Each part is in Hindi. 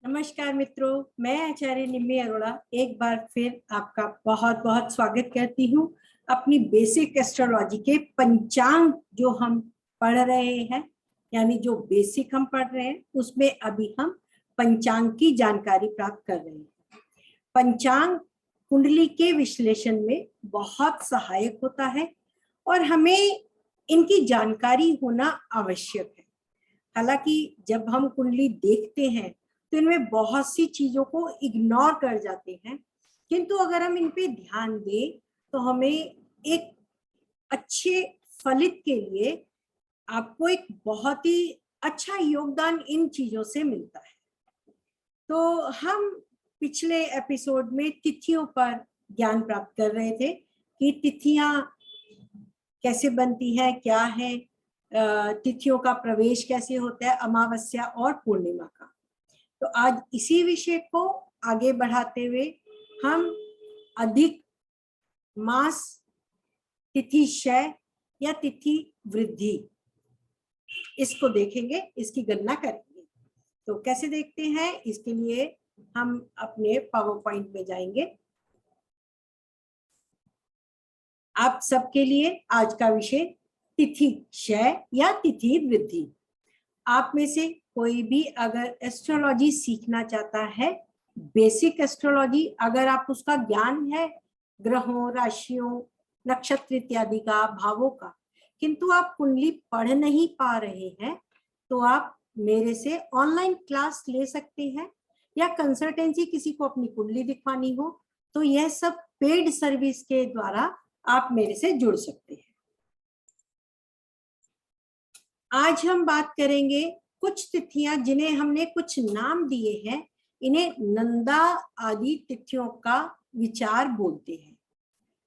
नमस्कार मित्रों, मैं आचार्य निम्मी अरोड़ा एक बार फिर आपका बहुत बहुत स्वागत करती हूँ अपनी बेसिक एस्ट्रोलॉजी के पंचांग जो हम पढ़ रहे हैं, यानी जो बेसिक हम पढ़ रहे हैं उसमें अभी हम पंचांग की जानकारी प्राप्त कर रहे हैं। पंचांग कुंडली के विश्लेषण में बहुत सहायक होता है और हमें इनकी जानकारी होना आवश्यक है। हालांकि जब हम कुंडली देखते हैं तो इनमें बहुत सी चीजों को इग्नोर कर जाते हैं, किंतु अगर हम इन पे ध्यान दें तो हमें एक अच्छे फलित के लिए आपको एक बहुत ही अच्छा योगदान इन चीजों से मिलता है। तो हम पिछले एपिसोड में तिथियों पर ज्ञान प्राप्त कर रहे थे कि तिथियां कैसे बनती है, क्या है, तिथियों का प्रवेश कैसे होता है, अमावस्या और पूर्णिमा का। तो आज इसी विषय को आगे बढ़ाते हुए हम अधिक मास, तिथि क्षय या तिथि वृद्धि, इसको देखेंगे, इसकी गणना करेंगे। तो कैसे देखते हैं, इसके लिए हम अपने पावर पॉइंट में जाएंगे। आप सबके लिए आज का विषय तिथि क्षय या तिथि वृद्धि। आप में से कोई भी अगर एस्ट्रोलॉजी सीखना चाहता है, बेसिक एस्ट्रोलॉजी, अगर आप उसका ज्ञान है ग्रहों, राशियों, नक्षत्र इत्यादि का, भावों का, किंतु आप कुंडली पढ़ नहीं पा रहे हैं, तो आप मेरे से ऑनलाइन क्लास ले सकते हैं, या कंसल्टेंसी, किसी को अपनी कुंडली दिखवानी हो तो यह सब पेड सर्विस के द्वारा आप मेरे से जुड़ सकते हैं। आज हम बात करेंगे कुछ तिथियां जिन्हें हमने कुछ नाम दिए हैं, इन्हें नंदा आदि तिथियों का विचार बोलते हैं।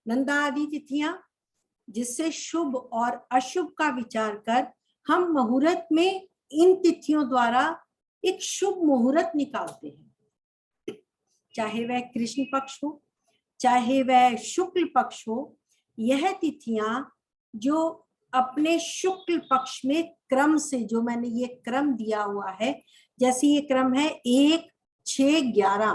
नंदा आदि तिथियां जिससे शुभ और अशुभ का विचार कर हम मुहूर्त में इन तिथियों द्वारा एक शुभ मुहूर्त निकालते हैं, चाहे वह कृष्ण पक्ष हो चाहे वह शुक्ल पक्ष हो। यह तिथियां जो अपने शुक्ल पक्ष में क्रम से, जो मैंने ये क्रम दिया हुआ है, जैसे ये क्रम है 1, 6, 11,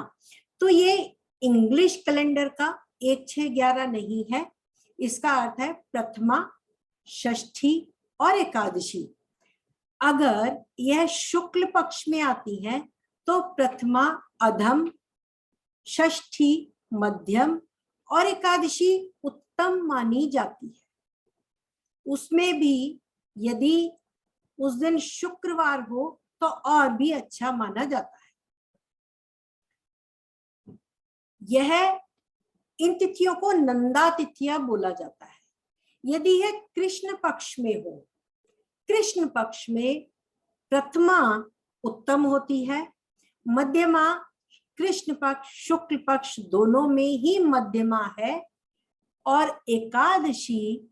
तो ये इंग्लिश कैलेंडर का 1, 6, 11 नहीं है। इसका अर्थ है प्रथमा, षष्ठी और एकादशी। अगर यह शुक्ल पक्ष में आती है तो प्रथमा अधम, षष्ठी मध्यम और एकादशी उत्तम मानी जाती है। उसमें भी यदि उस दिन शुक्रवार हो तो और भी अच्छा माना जाता है। यह इन तिथियों को नंदा तिथियां बोला जाता है। यदि यह कृष्ण पक्ष में हो, कृष्ण पक्ष में प्रथमा उत्तम होती है, मध्यमा, कृष्ण पक्ष शुक्ल पक्ष दोनों में ही मध्यमा है, और एकादशी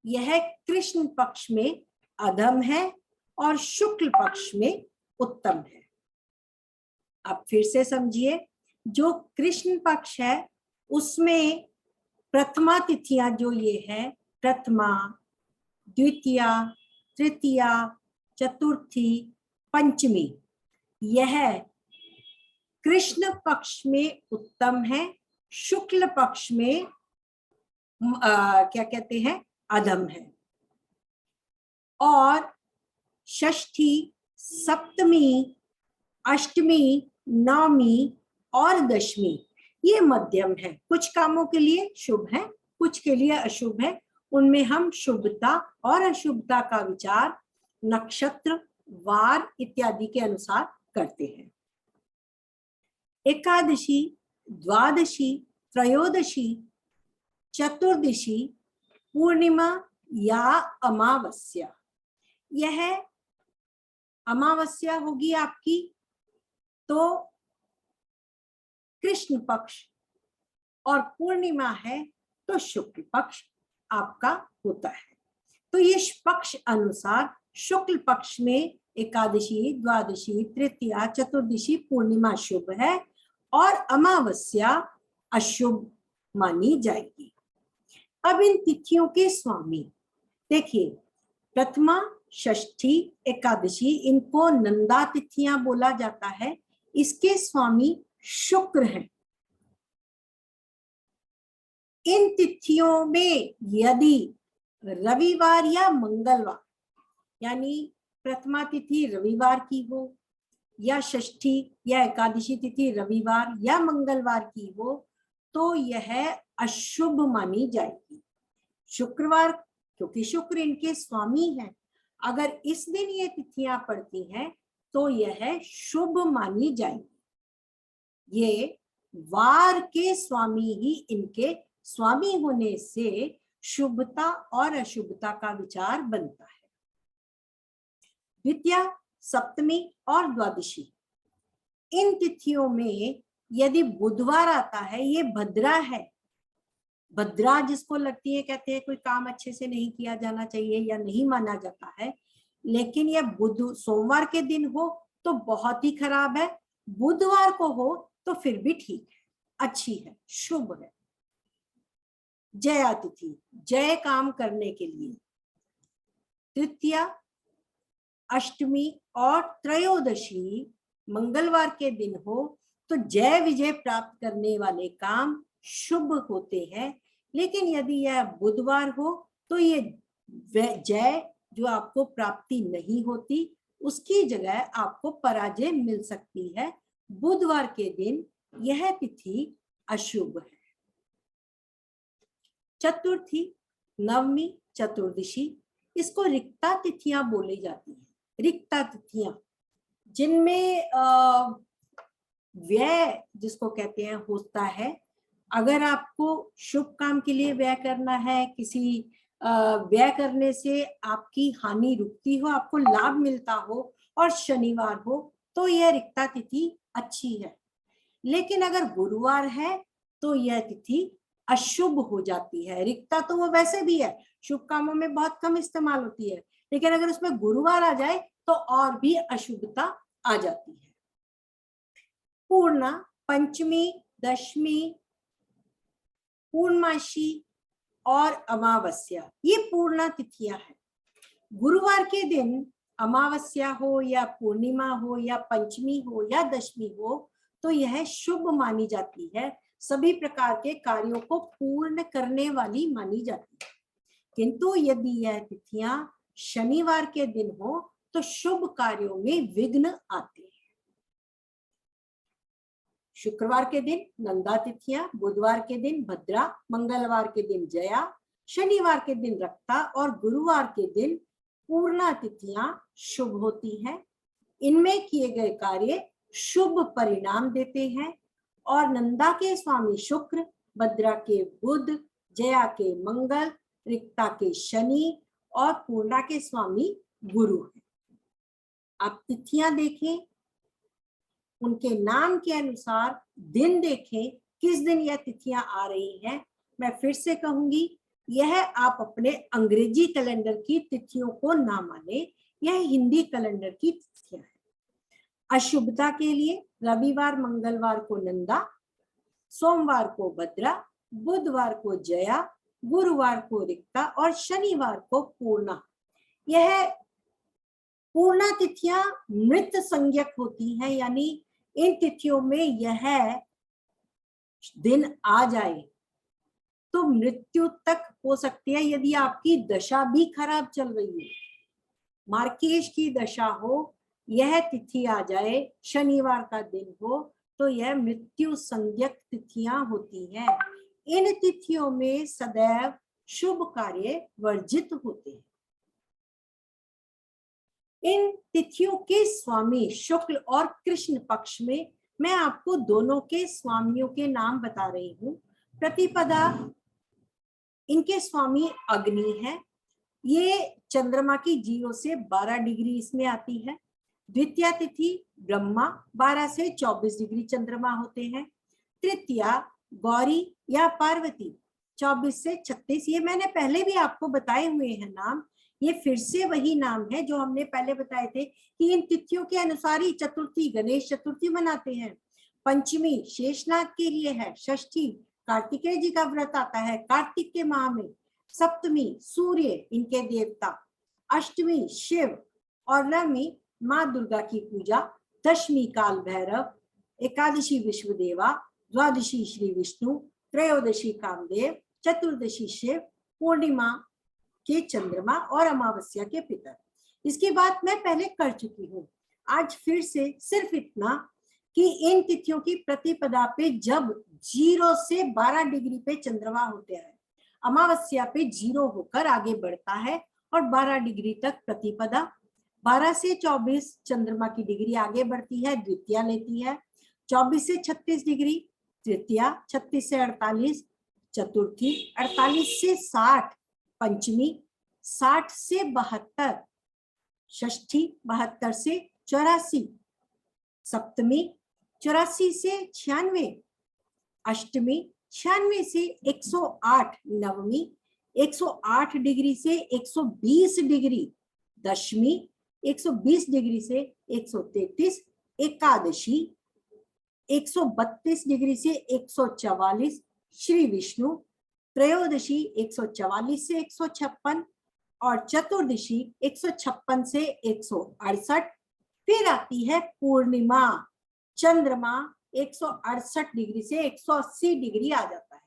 यह कृष्ण पक्ष में अधम है और शुक्ल पक्ष में उत्तम है। अब फिर से समझिए, जो कृष्ण पक्ष है उसमें प्रथमा तिथियां जो ये है, प्रथमा, द्वितीया, तृतीया, चतुर्थी, पंचमी, यह कृष्ण पक्ष में उत्तम है, शुक्ल पक्ष में क्या कहते हैं, अधम है। और षष्ठी, सप्तमी, अष्टमी, नवमी और दशमी ये मध्यम है। कुछ कामों के लिए शुभ है, कुछ के लिए अशुभ है। उनमें हम शुभता और अशुभता का विचार नक्षत्र, वार इत्यादि के अनुसार करते हैं। एकादशी, द्वादशी, त्रयोदशी, चतुर्दशी, पूर्णिमा या अमावस्या, यह अमावस्या होगी आपकी तो कृष्ण पक्ष, और पूर्णिमा है तो शुक्ल पक्ष आपका होता है। तो ये पक्ष अनुसार शुक्ल पक्ष में एकादशी, द्वादशी, तृतीया, चतुर्दशी, पूर्णिमा शुभ है और अमावस्या अशुभ मानी जाएगी। अब इन तिथियों के स्वामी देखिए, प्रथमा, षष्ठी, एकादशी, इनको नंदा तिथियां बोला जाता है। इसके स्वामी शुक्र हैं। इन तिथियों में यदि रविवार या मंगलवार, यानी प्रथमा तिथि रविवार की हो या षष्ठी या एकादशी तिथि रविवार या मंगलवार की हो, तो यह अशुभ मानी जाएगी। शुक्रवार, क्योंकि शुक्र इनके स्वामी हैं, अगर इस दिन ये तिथियां पड़ती हैं तो यह शुभ मानी जाएगी। ये वार के स्वामी ही इनके स्वामी होने से शुभता और अशुभता का विचार बनता है। द्वितीया, सप्तमी और द्वादशी, इन तिथियों में यदि बुधवार आता है, ये भद्रा है। भद्रा जिसको लगती है, कहते हैं कोई काम अच्छे से नहीं किया जाना चाहिए या नहीं माना जाता है, लेकिन यह सोमवार के दिन हो तो बहुत ही खराब है, बुधवार को हो तो फिर भी ठीक है, अच्छी है, शुभ है। जया तिथि, जय काम करने के लिए। तृतीया, अष्टमी और त्रयोदशी मंगलवार के दिन हो तो जय विजय प्राप्त करने वाले काम शुभ होते हैं, लेकिन यदि यह बुधवार हो तो ये जय जो आपको प्राप्ति नहीं होती, उसकी जगह आपको पराजय मिल सकती है। बुधवार के दिन यह तिथि अशुभ है। चतुर्थी, नवमी, चतुर्दशी, इसको रिक्ता तिथियां बोली जाती हैं। रिक्ता तिथियां जिनमें व्यय जिसको कहते हैं होता है। अगर आपको शुभ काम के लिए व्यय करना है, किसी व्यय करने से आपकी हानि रुकती हो, आपको लाभ मिलता हो और शनिवार हो, तो यह रिक्ता तिथि अच्छी है। लेकिन अगर गुरुवार है तो यह तिथि अशुभ हो जाती है। रिक्ता तो वो वैसे भी है, शुभ कामों में बहुत कम इस्तेमाल होती है, लेकिन अगर उसमें गुरुवार आ जाए तो और भी अशुभता आ जाती है। पूर्णा, पंचमी, दशमी, पूर्णमासी और अमावस्या, ये पूर्णा तिथियां हैं। गुरुवार के दिन अमावस्या हो या पूर्णिमा हो या पंचमी हो या दशमी हो तो यह शुभ मानी जाती है, सभी प्रकार के कार्यों को पूर्ण करने वाली मानी जाती है। किंतु यदि यह तिथियां शनिवार के दिन हो तो शुभ कार्यों में विघ्न आते हैं। शुक्रवार के दिन नंदा तिथियां, बुधवार के दिन भद्रा, मंगलवार के दिन जया, शनिवार के दिन रक्ता और गुरुवार के दिन पूर्णा तिथियां शुभ होती हैं। इनमें किए गए कार्य शुभ परिणाम देते हैं और नंदा के स्वामी शुक्र, भद्रा के बुध, जया के मंगल, रिक्ता के शनि और पूर्णा के स्वामी गुरु हैं। आप तिथियां देखें, उनके नाम के अनुसार दिन देखें, किस दिन यह तिथियां आ रही हैं। मैं फिर से कहूंगी, यह आप अपने अंग्रेजी कैलेंडर की तिथियों को ना माने, यह हिंदी कैलेंडर की तिथियां हैं। अशुभता के लिए रविवार मंगलवार को नंदा, सोमवार को भद्रा, बुधवार को जया, गुरुवार को रिक्ता और शनिवार को पूर्णा। यह पूर्णा तिथियां मृत संज्ञक होती हैं, यानी इन तिथियों में यह दिन आ जाए तो मृत्यु तक हो सकती है। यदि आपकी दशा भी खराब चल रही है, मार्केश की दशा हो, यह तिथि आ जाए, शनिवार का दिन हो, तो यह मृत्यु संज्ञक तिथियां होती हैं। इन तिथियों में सदैव शुभ कार्य वर्जित होते हैं। इन तिथियों के स्वामी शुक्ल और कृष्ण पक्ष में मैं आपको दोनों के स्वामियों के नाम बता रही हूँ। प्रतिपदा, इनके स्वामी अग्नि है, ये चंद्रमा की 0 से 12 डिग्री इसमें आती है। द्वितीया तिथि ब्रह्मा, 12 से 24 डिग्री चंद्रमा होते हैं। तृतीया गौरी या पार्वती, 24 से 36, ये मैंने पहले भी आपको बताए हुए हैं नाम, ये फिर से वही नाम है जो हमने पहले बताए थे कि इन तिथियों के अनुसार ही चतुर्थी गणेश चतुर्थी मनाते हैं। पंचमी शेषनाग के लिए है। षष्ठी कार्तिकेय जी का व्रत आता है कार्तिक के माह में। सप्तमी सूर्य, इनके देवता। अष्टमी शिव और नवमी माँ दुर्गा की पूजा। दशमी काल भैरव एकादशी विश्वदेवा, द्वादशी श्री विष्णु, त्रयोदशी कामदेव, चतुर्दशी शिव, पूर्णिमा के चंद्रमा और अमावस्या के पितर। इसकी बात मैं पहले कर चुकी हूँ। आज फिर से सिर्फ इतना कि इन तिथियों की प्रतिपदा पे जब 0 से 12 डिग्री पे चंद्रमा होते हैं, अमावस्या पे 0 होकर आगे बढ़ता है और 12 डिग्री तक प्रतिपदा, 12 से 24 चंद्रमा की डिग्री आगे बढ़ती है, द्वितीया लेती है, 24 से 36 डिग्री तृतीया, 36 से 48 चतुर्थी, 48 से 60 पंचमी, 60 से 72 षष्ठी, 72 से 84 सप्तमी, 84 से 96 अष्टमी, 96 से 108 नवमी, 108 डिग्री से 120 डिग्री दशमी, 120 डिग्री से 133 एकादशी, 132 डिग्री से 144 श्री विष्णु, त्रयोदशी 144 से 156 और चतुर्दशी 156 से 168। फिर आती है पूर्णिमा, चंद्रमा 168 डिग्री से 180 डिग्री आ जाता है।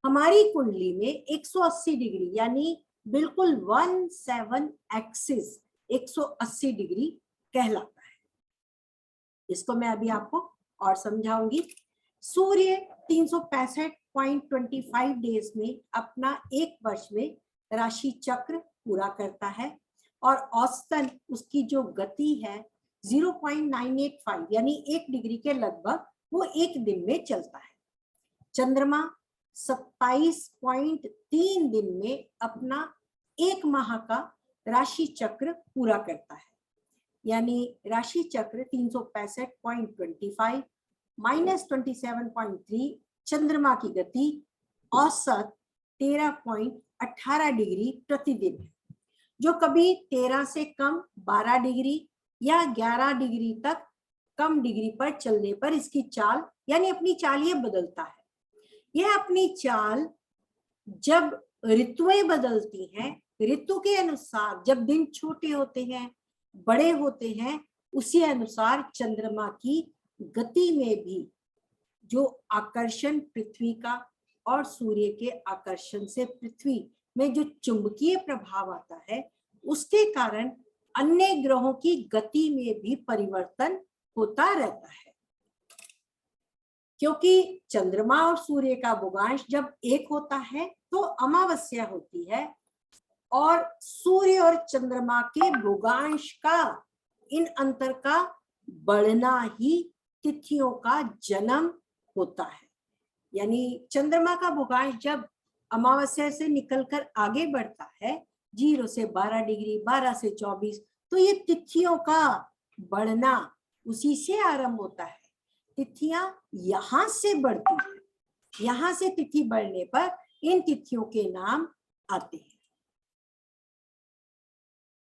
हमारी कुंडली में 180 डिग्री यानी बिल्कुल 17 एक्सिस 180 डिग्री कहलाता है। इसको मैं अभी आपको और समझाऊंगी। सूर्य 365.25 डेज में अपना एक वर्ष में राशि चक्र पूरा करता है और औसतन उसकी जो गति है 0.985 यानी 1 डिग्री के लगभग वो एक दिन में चलता है। चंद्रमा 27.3 दिन में अपना एक माह का राशि चक्र पूरा करता है, यानी राशि चक्र 365.25 माइनस 27.3 चंद्रमा की गति औसत 13.18 डिग्री प्रतिदिन है, जो कभी 13 से कम 12 डिग्री या 11 डिग्री तक कम डिग्री पर चलने पर इसकी चाल यानी अपनी चाल ये बदलता है। यह अपनी चाल जब ऋतुएं बदलती हैं, ऋतु के अनुसार जब दिन छोटे होते हैं बड़े होते हैं, उसी अनुसार चंद्रमा की गति में भी जो आकर्षण पृथ्वी का और सूर्य के आकर्षण से पृथ्वी में जो चुंबकीय प्रभाव आता है, उसके कारण अन्य ग्रहों की गति में भी परिवर्तन होता रहता है। क्योंकि चंद्रमा और सूर्य का भुगांश जब एक होता है तो अमावस्या होती है, और सूर्य और चंद्रमा के भुगांश का इन अंतर का बढ़ना ही तिथियों का जन्म होता है। यानी चंद्रमा का भुगांश जब अमावस्या से निकलकर आगे बढ़ता है 0 से 12 डिग्री, 12 से 24, तो ये तिथियों का बढ़ना उसी से आरंभ होता है। तिथियां यहां से बढ़ती हैं, यहां से तिथि बढ़ने पर इन तिथियों के नाम आते हैं।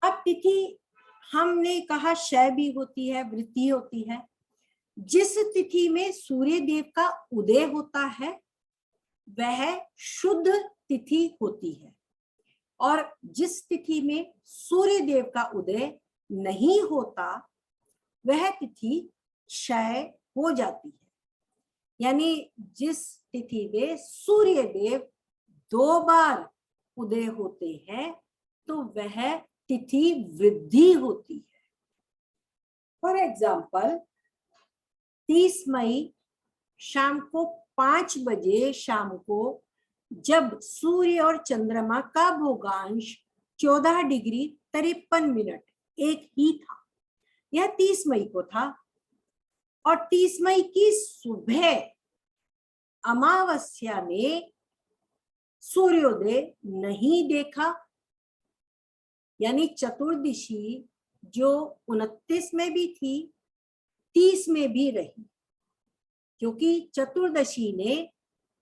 अब तिथि हमने कहा क्षय भी होती है, वृद्धि होती है। जिस तिथि में सूर्य देव का उदय होता है वह शुद्ध तिथि होती है, और जिस तिथि में सूर्य देव का उदय नहीं होता वह तिथि क्षय हो जाती है। यानी जिस तिथि में सूर्य देव 2 बार उदय होते हैं तो वह तिथि वृद्धि होती है। फॉर एग्जाम्पल 30 मई शाम को 5 बजे शाम को जब सूर्य और चंद्रमा का भुगांश 14 डिग्री 53 मिनट एक ही था, यह 30 मई को था, और 30 मई की सुबह अमावस्या ने सूर्योदय नहीं देखा, यानी चतुर्दशी जो 29 में भी थी 30 में भी रही, क्योंकि चतुर्दशी ने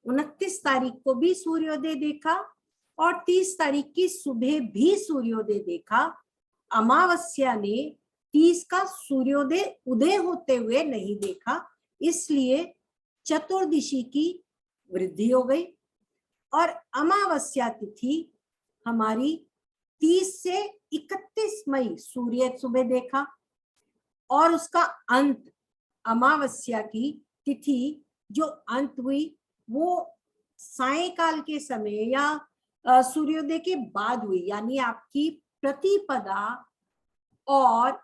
29 तारीख को भी सूर्योदय देखा और 30 तारीख की सुबह भी सूर्योदय देखा। अमावस्या ने 30 का सूर्योदय उदय होते हुए नहीं देखा, इसलिए चतुर्दशी की वृद्धि हो गई और अमावस्या तिथि हमारी 30 से 31 मई सूर्य सुबह देखा और उसका अंत अमावस्या की तिथि जो अंत हुई वो सायंकाल के समय या सूर्योदय के बाद हुई, यानी आपकी प्रतिपदा और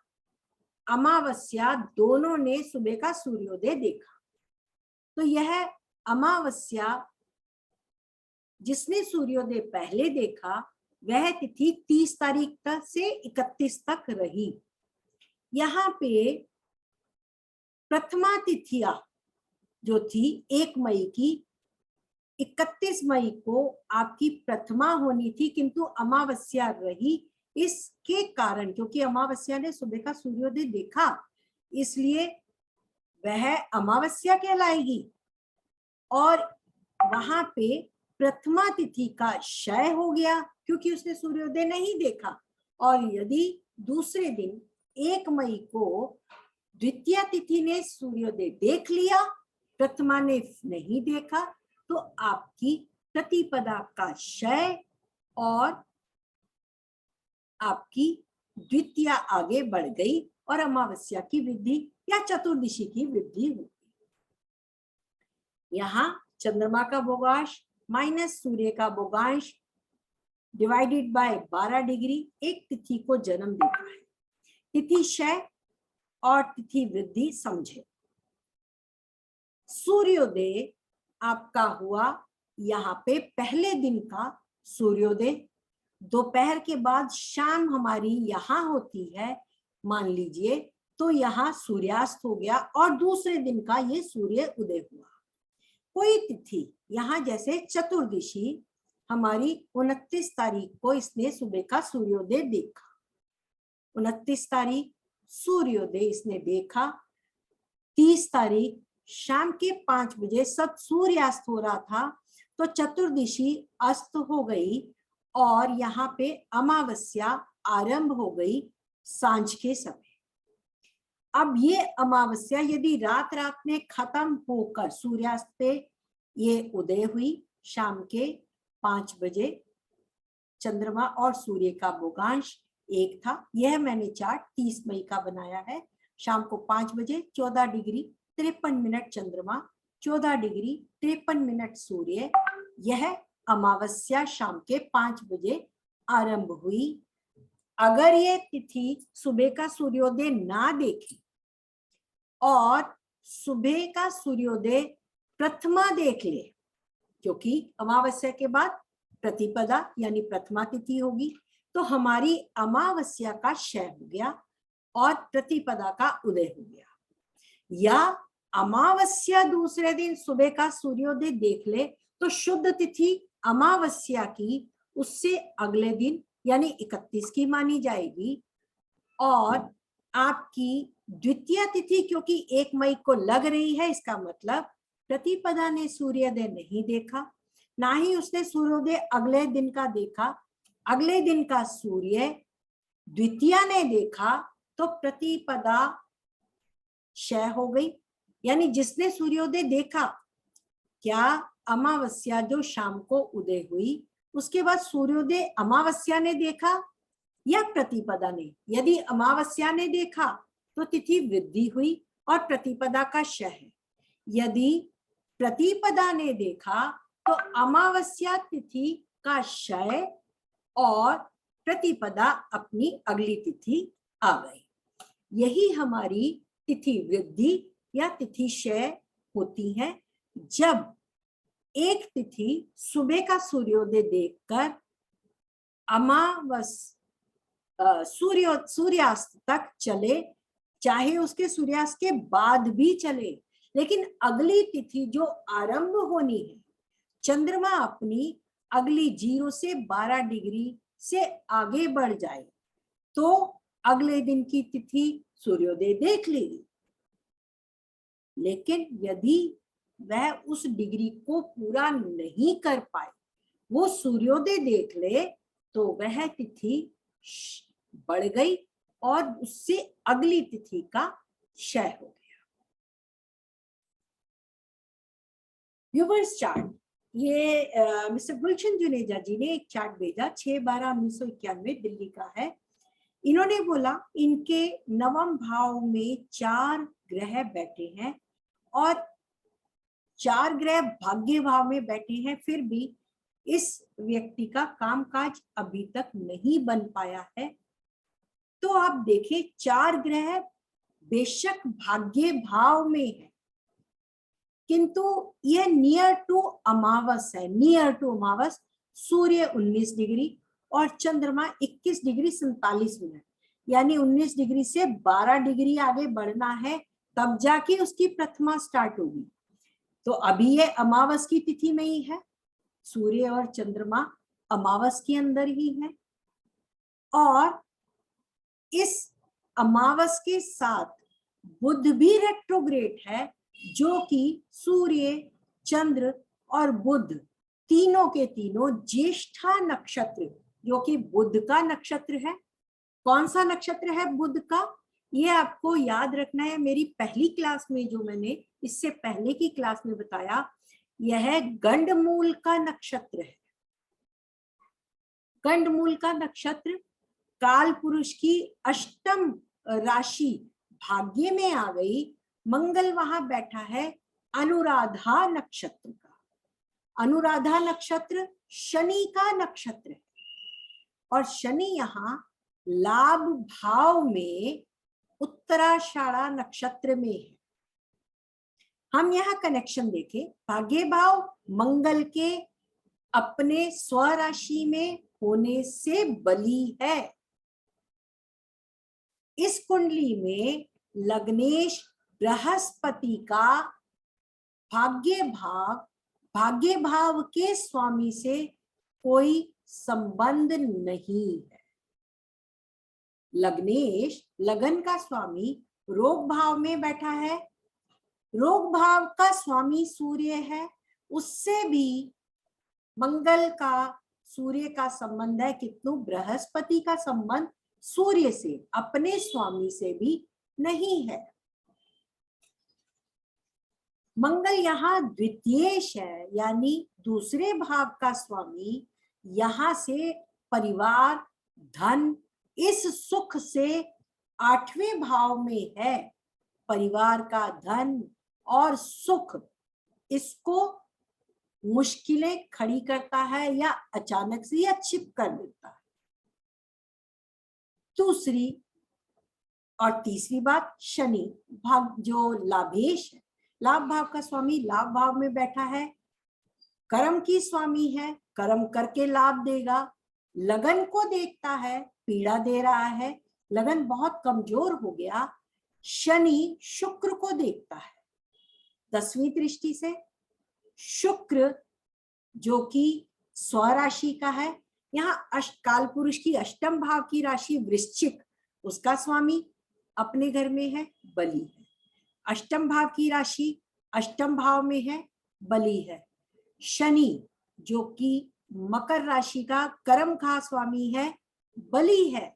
अमावस्या दोनों ने सुबह का सूर्योदय देखा। तो यह अमावस्या जिसने सूर्योदय पहले देखा वह तिथि 30 तारीख तक से 31 तक रही। यहाँ पे प्रथमा तिथिया जो थी 1 मई की, 31 मई को आपकी प्रथमा होनी थी, किंतु अमावस्या रही। इसके कारण क्योंकि अमावस्या ने सुबह का सूर्योदय देखा, इसलिए वह अमावस्या कहलाएगी और वहां पे प्रथमा तिथि का क्षय हो गया क्योंकि उसने सूर्योदय नहीं देखा। और यदि दूसरे दिन 1 मई को द्वितीय तिथि ने सूर्योदय देख लिया, प्रथमा ने नहीं देखा, तो आपकी प्रतिपदा का क्षय और आपकी द्वितीया आगे बढ़ गई और अमावस्या की वृद्धि या चतुर्दशी की वृद्धि हुई। यहाँ चंद्रमा का भोगांश माइनस सूर्य का भोगांश डिवाइडेड बाय 12 डिग्री एक तिथि को जन्म देता है। तिथि क्षय और तिथि वृद्धि समझे। सूर्योदय आपका हुआ यहाँ पे पहले दिन का सूर्योदय, दोपहर के बाद शाम हमारी यहाँ होती है मान लीजिए, तो यहाँ सूर्यास्त हो गया और दूसरे दिन का ये सूर्य उदय हुआ। कोई तिथि यहाँ जैसे चतुर्दशी हमारी 29 तारीख को इसने सुबह का सूर्योदय देखा, 29 तारीख सूर्योदय इसने देखा, 30 तारीख शाम के 5 बजे सब सूर्यास्त हो रहा था, तो चतुर्दशी अस्त हो गई और यहाँ पे अमावस्या आरंभ हो गई सांझ के समय। अब ये अमावस्या यदि रात रात में खत्म होकर सूर्यास्त पे ये उदय हुई शाम के 5 बजे, चंद्रमा और सूर्य का भोगांश एक था। यह मैंने चार्ट 30 मई का बनाया है। शाम को 5 बजे 14 डिग्री 53 मिनट चंद्रमा, 14 डिग्री 53 मिनट सूर्य। यह अमावस्या शाम के 5 बजे आरंभ हुई। अगर ये तिथि सुबह का सूर्योदय ना देखे और सुबह का सूर्योदय प्रथमा देख ले, क्योंकि अमावस्या के बाद प्रतिपदा यानी प्रथमा तिथि होगी, तो हमारी अमावस्या का क्षय हो गया और प्रतिपदा का उदय हो गया। या अमावस्या दूसरे दिन सुबह का सूर्योदय देख ले तो शुद्ध तिथि अमावस्या की उससे अगले दिन यानी 31 की मानी जाएगी और आपकी द्वितीय तिथि क्योंकि 1 मई को लग रही है, इसका मतलब प्रतिपदा ने सूर्योदय नहीं देखा, ना ही उसने सूर्योदय अगले दिन का देखा। अगले दिन का सूर्य द्वितीया ने देखा तो प्रतिपदा क्षय हो गई, यानी जिसने सूर्योदय देखा, क्या अमावस्या जो शाम को उदय हुई उसके बाद सूर्योदय अमावस्या ने देखा या प्रतिपदा ने? यदि अमावस्या ने देखा तो तिथि वृद्धि हुई और प्रतिपदा का क्षय है। यदि प्रतिपदा ने देखा तो अमावस्या तिथि का क्षय और प्रतिपदा अपनी अगली तिथि आ गई। यही हमारी तिथि वृद्धि या तिथि क्षय होती है जब एक तिथि सुबह का सूर्योदय देखकर सूर्यास्त तक चले, चाहे उसके सूर्यास्त के बाद भी चले, लेकिन अगली तिथि जो आरंभ होनी है, चंद्रमा अपनी अगली 0 से 12 डिग्री से आगे बढ़ जाए तो अगले दिन की तिथि सूर्योदय देख लेगी। लेकिन यदि वह उस डिग्री को पूरा नहीं कर पाए, वो सूर्योदय देख ले, तो वह तिथि बढ़ गई और उससे अगली तिथि का क्षय हो गया। व्यूवर्स चार्ट, ये मिस्टर गुलशन जुनेजा जी ने एक चार्ट भेजा, 6/12/1991 दिल्ली का है। इन्होंने बोला इनके नवम भाव में 4 ग्रह बैठे हैं और 4 ग्रह भाग्य भाव में बैठे हैं, फिर भी इस व्यक्ति का कामकाज अभी तक नहीं बन पाया है। तो आप देखें 4 ग्रह बेशक भाग्य भाव में है, किंतु यह नियर टू अमावस है, near to Amavas. Surya 19 degree और चंद्रमा 21 डिग्री 47 मिनट, यानी 19 डिग्री से 12 डिग्री आगे बढ़ना है, तब जाके उसकी प्रथमा स्टार्ट होगी। तो अभी ये अमावस की तिथि में ही है, सूर्य और चंद्रमा अमावस के अंदर ही है, और इस अमावस के साथ बुध भी रेट्रोग्रेड है, जो कि सूर्य, चंद्र और बुध तीनों के तीनों ज्येष्ठा नक्षत्र, जो कि बुध का नक्षत्र है। कौन सा नक्षत्र है बुध का, ये आपको याद रखना है। मेरी पहली क्लास में जो मैंने इससे पहले की क्लास में बताया, यह गंडमूल का नक्षत्र है। गंडमूल का नक्षत्र काल पुरुष की अष्टम राशि भाग्य में आ गई, मंगल वहां बैठा है अनुराधा नक्षत्र का। अनुराधा नक्षत्र शनि का नक्षत्र है और शनि यहाँ लाभ भाव में उत्तराषाढ़ा नक्षत्र में है। हम यहाँ कनेक्शन देखें, भाग्य भाव मंगल के अपने स्वराशि में होने से बली है। इस कुंडली में लग्नेश बृहस्पति का भाग्य भाव के स्वामी से कोई संबंध नहीं है। लग्नेश लगन का स्वामी रोग भाव में बैठा है, रोग भाव का स्वामी सूर्य है, उससे भी मंगल का सूर्य का संबंध है, किंतु बृहस्पति का संबंध सूर्य से, अपने स्वामी से भी नहीं है। मंगल यहाँ द्वितीयेश है, यानी दूसरे भाव का स्वामी, यहाँ से परिवार, धन, इस सुख से 8वें भाव में है। परिवार का धन और सुख, इसको मुश्किलें खड़ी करता है या अचानक से या छिप कर देता है। दूसरी और तीसरी बात, शनि भाग जो लाभेश है, लाभ भाव का स्वामी लाभ भाव में बैठा है, कर्म की स्वामी है, कर्म करके लाभ देगा, लगन को देखता है, पीड़ा दे रहा है, लगन बहुत कमजोर हो गया। शनि शुक्र को देखता है 10वीं दृष्टि से। शुक्र जो कि स्वराशि का है, यहाँ काल पुरुष की अष्टम भाव की राशि वृश्चिक, उसका स्वामी अपने घर में है, बली है। अष्टम भाव की राशि अष्टम भाव में है, बली है। शनि जो कि मकर राशि का कर्म का स्वामी है, बली है।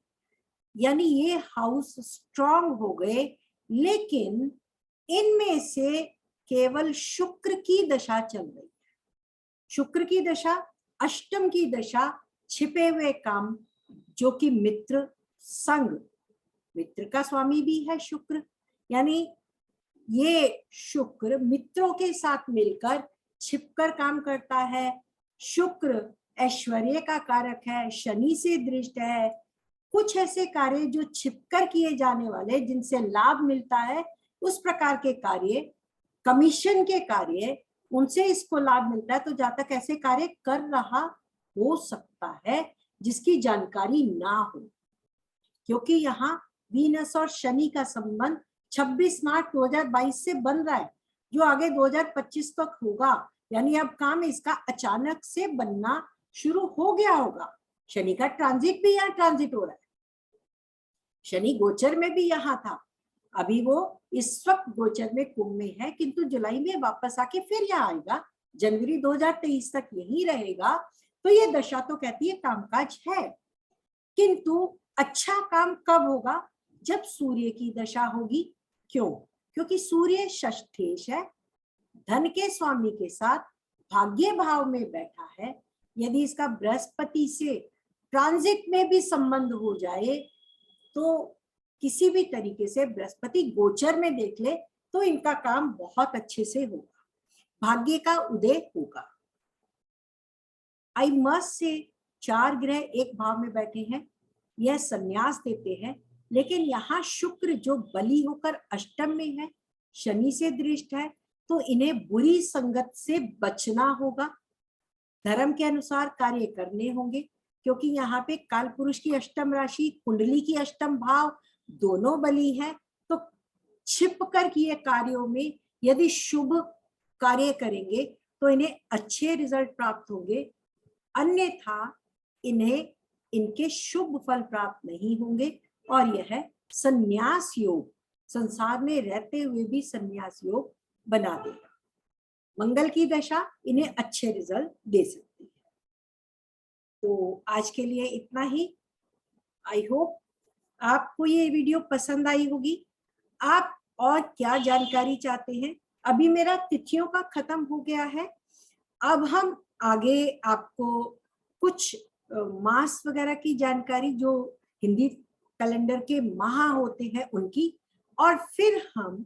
यानी ये हाउस स्ट्रांग हो गए, लेकिन इनमें से केवल शुक्र की दशा चल रही है। शुक्र की दशा, अष्टम की दशा, छिपे हुए काम, जो कि मित्र संग, मित्र का स्वामी भी है शुक्र, यानी ये शुक्र मित्रों के साथ मिलकर छिपकर काम करता है। शुक्र ऐश्वर्य का कारक है, शनि से दृष्ट है। कुछ ऐसे कार्य जो छिपकर किए जाने वाले, जिनसे लाभ मिलता है, उस प्रकार के कार्य, कमीशन के कार्य, उनसे इसको लाभ मिलता है। तो जहां तक ऐसे कार्य कर रहा हो सकता है जिसकी जानकारी ना हो, क्योंकि यहाँ वीनस और शनि का संबंध 26 मार्च 2022 से बन रहा है, जो आगे 2025 तक होगा। यानी अब काम इसका अचानक से बनना शुरू हो गया होगा। शनि का ट्रांजिट भी यहाँ ट्रांजिट हो रहा है, शनि गोचर में भी यहाँ था, अभी वो इस वक्त गोचर में कुंभ में है, किंतु जुलाई में वापस आके फिर यहाँ आएगा, जनवरी 2023 तक यही रहेगा। तो ये दशा तो कहती है कामकाज है, किंतु अच्छा काम कब होगा, जब सूर्य की दशा होगी। क्यों? क्योंकि सूर्य षष्ठेश है, धन के स्वामी के साथ भाग्य भाव में बैठा है। यदि इसका बृहस्पति से ट्रांजिट में भी संबंध हो जाए तो किसी भी तरीके से बृहस्पति गोचर में देख ले तो इनका काम बहुत अच्छे से होगा, भाग्य का उदय होगा। आई मस्ट से 4 ग्रह एक भाव में बैठे हैं, यह संन्यास देते हैं, लेकिन यहाँ शुक्र जो बली होकर अष्टम में है, शनि से दृष्ट है, तो इन्हें बुरी संगत से बचना होगा, धर्म के अनुसार कार्य करने होंगे, क्योंकि यहाँ पे काल पुरुष की अष्टम राशि, कुंडली की अष्टम भाव दोनों बली हैं, तो छिप कर किए कार्यों में यदि शुभ कार्य करेंगे तो इन्हें अच्छे रिजल्ट प्राप्त होंगे, अन्यथा इन्हें इनके शुभ फल प्राप्त नहीं होंगे और यह संन्यास योग, संसार में रहते हुए भी संन्यास योग बना देगा। मंगल की दशा इन्हें अच्छे रिजल्ट दे सकती है। तो आज के लिए इतना ही। आई होप आपको ये वीडियो पसंद आई होगी। आप और क्या जानकारी चाहते हैं? अभी मेरा तिथियों का खत्म हो गया है, अब हम आगे आपको कुछ मास वगैरह की जानकारी, जो हिंदी कैलेंडर के माह होते हैं उनकी, और फिर हम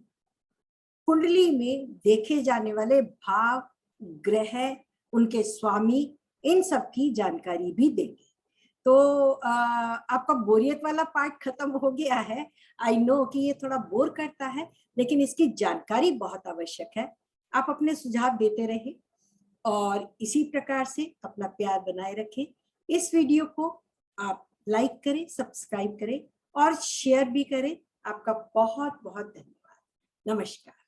कुंडली में देखे जाने वाले भाव, ग्रह, उनके स्वामी, इन सब की जानकारी भी देंगे। तो आपका बोरियत वाला पार्ट खत्म हो गया है। आई नो कि ये थोड़ा बोर करता है, लेकिन इसकी जानकारी बहुत आवश्यक है। आप अपने सुझाव देते रहें और इसी प्रकार से अपना प्यार बनाए रखें। इस वीडियो को आप लाइक करें, सब्सक्राइब करें और शेयर भी करें। आपका बहुत बहुत धन्यवाद। नमस्कार।